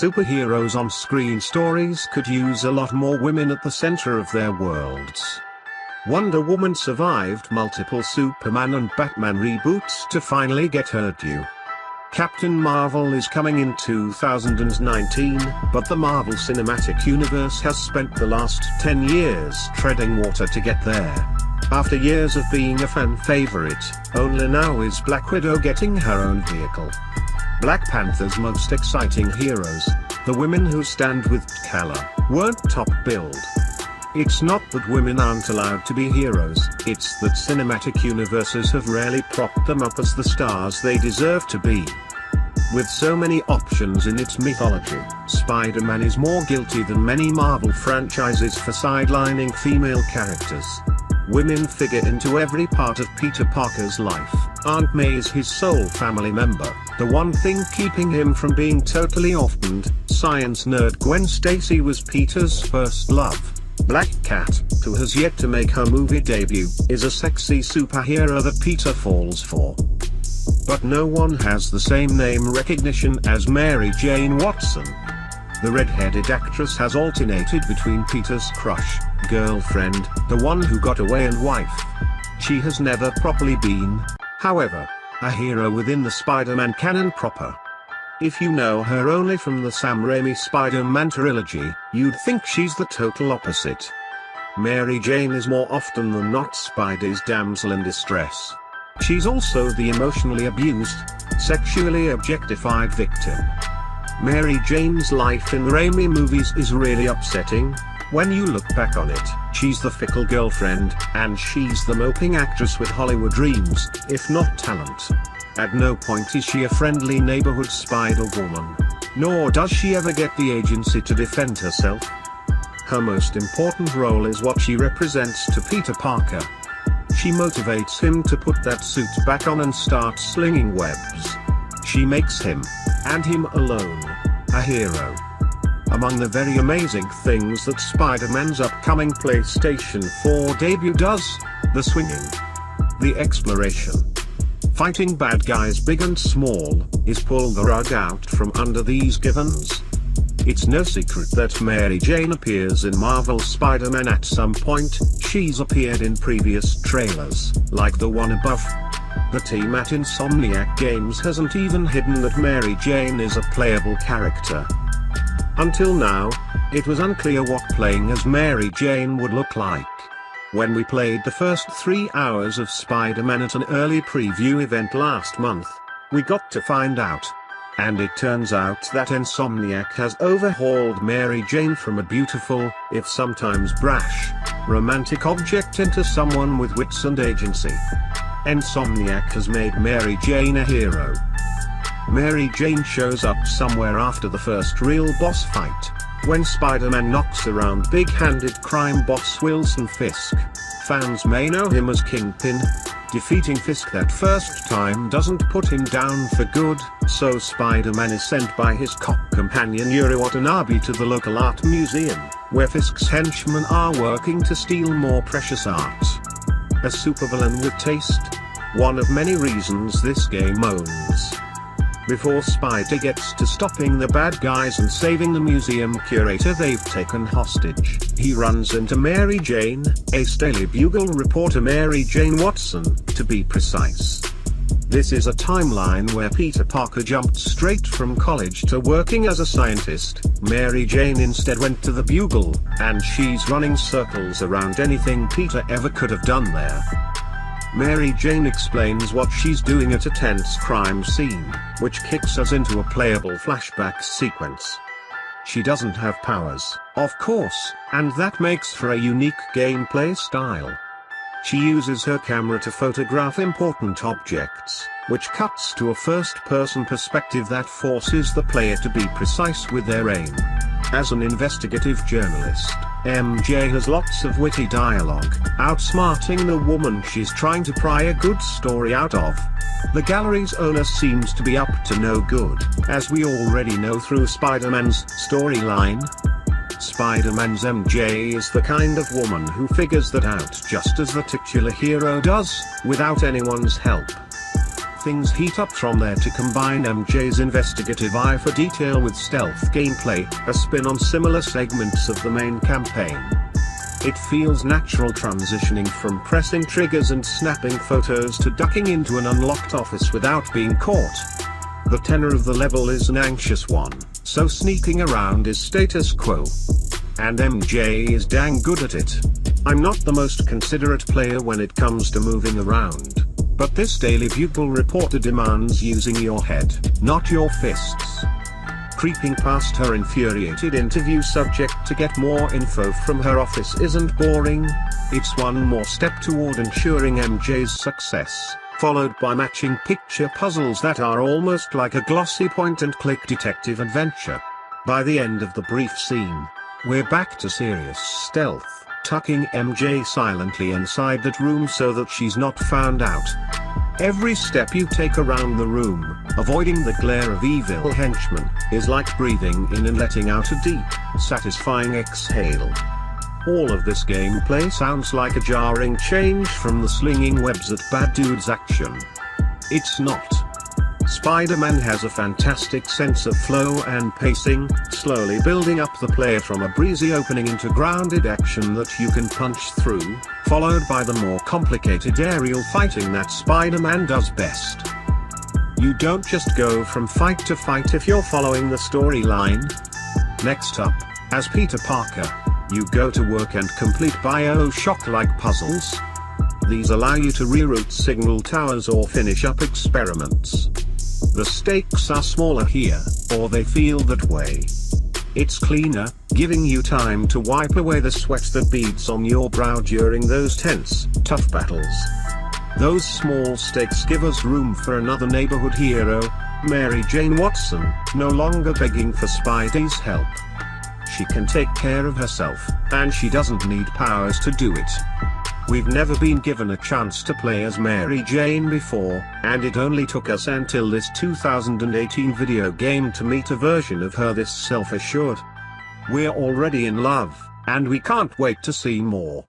Superheroes on-screen stories could use a lot more women at the center of their worlds. Wonder Woman survived multiple Superman and Batman reboots to finally get her due. Captain Marvel is coming in 2019, but the Marvel Cinematic Universe has spent the last 10 years treading water to get there. After years of being a fan favorite, only now is Black Widow getting her own vehicle. Black Panther's most exciting heroes, the women who stand with T'Challa, weren't top billed. It's not that women aren't allowed to be heroes, it's that cinematic universes have rarely propped them up as the stars they deserve to be. With so many options in its mythology, Spider-Man is more guilty than many Marvel franchises for sidelining female characters. Women figure into every part of Peter Parker's life. Aunt May is his sole family member, the one thing keeping him from being totally orphaned. Science nerd Gwen Stacy was Peter's first love. Black Cat, who has yet to make her movie debut, is a sexy superhero that Peter falls for. But no one has the same name recognition as Mary Jane Watson. The red-headed actress has alternated between Peter's crush, girlfriend, the one who got away, and wife. She has never properly been, however, a hero within the Spider-Man canon proper. If you know her only from the Sam Raimi Spider-Man trilogy, you'd think she's the total opposite. Mary Jane is more often than not Spidey's damsel in distress. She's also the emotionally abused, sexually objectified victim. Mary Jane's life in the Raimi movies is really upsetting. When you look back on it, she's the fickle girlfriend, and she's the moping actress with Hollywood dreams, if not talent. At no point is she a friendly neighborhood Spider-Woman. Nor does she ever get the agency to defend herself. Her most important role is what she represents to Peter Parker. She motivates him to put that suit back on and start slinging webs. She makes him, and him alone, a hero. Among the very amazing things that Spider-Man's upcoming PlayStation 4 debut does, the swinging, the exploration, fighting bad guys big and small, is pull the rug out from under these givens. It's no secret that Mary Jane appears in Marvel's Spider-Man at some point. She's appeared in previous trailers, like the one above. The team at Insomniac Games hasn't even hidden that Mary Jane is a playable character. Until now, it was unclear what playing as Mary Jane would look like. When we played the first 3 hours of Spider-Man at an early preview event last month, we got to find out. And it turns out that Insomniac has overhauled Mary Jane from a beautiful, if sometimes brash, romantic object into someone with wits and agency. Insomniac has made Mary Jane a hero. Mary Jane shows up somewhere after the first real boss fight, when Spider-Man knocks around big-handed crime boss Wilson Fisk. Fans may know him as Kingpin. Defeating Fisk that first time doesn't put him down for good, so Spider-Man is sent by his cop companion Yuri Watanabe to the local art museum, where Fisk's henchmen are working to steal more precious art. A supervillain with taste? One of many reasons this game owns. Before Spider gets to stopping the bad guys and saving the museum curator they've taken hostage, he runs into Mary Jane, Ace Daily Bugle reporter Mary Jane Watson, to be precise. This is a timeline where Peter Parker jumped straight from college to working as a scientist. Mary Jane instead went to the Bugle, and she's running circles around anything Peter ever could have done there. Mary Jane explains what she's doing at a tense crime scene, which kicks us into a playable flashback sequence. She doesn't have powers, of course, and that makes for a unique gameplay style. She uses her camera to photograph important objects, which cuts to a first-person perspective that forces the player to be precise with their aim. As an investigative journalist, MJ has lots of witty dialogue, outsmarting the woman she's trying to pry a good story out of. The gallery's owner seems to be up to no good, as we already know through Spider-Man's storyline. Spider-Man's MJ is the kind of woman who figures that out just as the titular hero does, without anyone's help. things heat up from there to combine MJ's investigative eye for detail with stealth gameplay, a spin on similar segments of the main campaign. It feels natural transitioning from pressing triggers and snapping photos to ducking into an unlocked office without being caught. The tenor of the level is an anxious one, so sneaking around is status quo. And MJ is dang good at it. I'm not the most considerate player when it comes to moving around, but this Daily Bugle reporter demands using your head, not your fists. Creeping past her infuriated interview subject to get more info from her office isn't boring, it's one more step toward ensuring MJ's success, followed by matching picture puzzles that are almost like a glossy point-and-click detective adventure. By the end of the brief scene, we're back to serious stealth, tucking MJ silently inside that room so that she's not found out. Every step you take around the room, avoiding the glare of evil henchmen, is like breathing in and letting out a deep, satisfying exhale. All of this gameplay sounds like a jarring change from the slinging webs at Bad Dudes action. It's not. Spider-Man has a fantastic sense of flow and pacing, slowly building up the player from a breezy opening into grounded action that you can punch through, followed by the more complicated aerial fighting that Spider-Man does best. You don't just go from fight to fight if you're following the storyline. Next up, as Peter Parker, you go to work and complete Bioshock-like puzzles. These allow you to reroute signal towers or finish up experiments. The stakes are smaller here, or they feel that way. It's cleaner, giving you time to wipe away the sweat that beads on your brow during those tense, tough battles. Those small stakes give us room for another neighborhood hero, Mary Jane Watson, no longer begging for Spidey's help. She can take care of herself, and she doesn't need powers to do it. We've never been given a chance to play as Mary Jane before, and it only took us until this 2018 video game to meet a version of her this self-assured. We're already in love, and we can't wait to see more.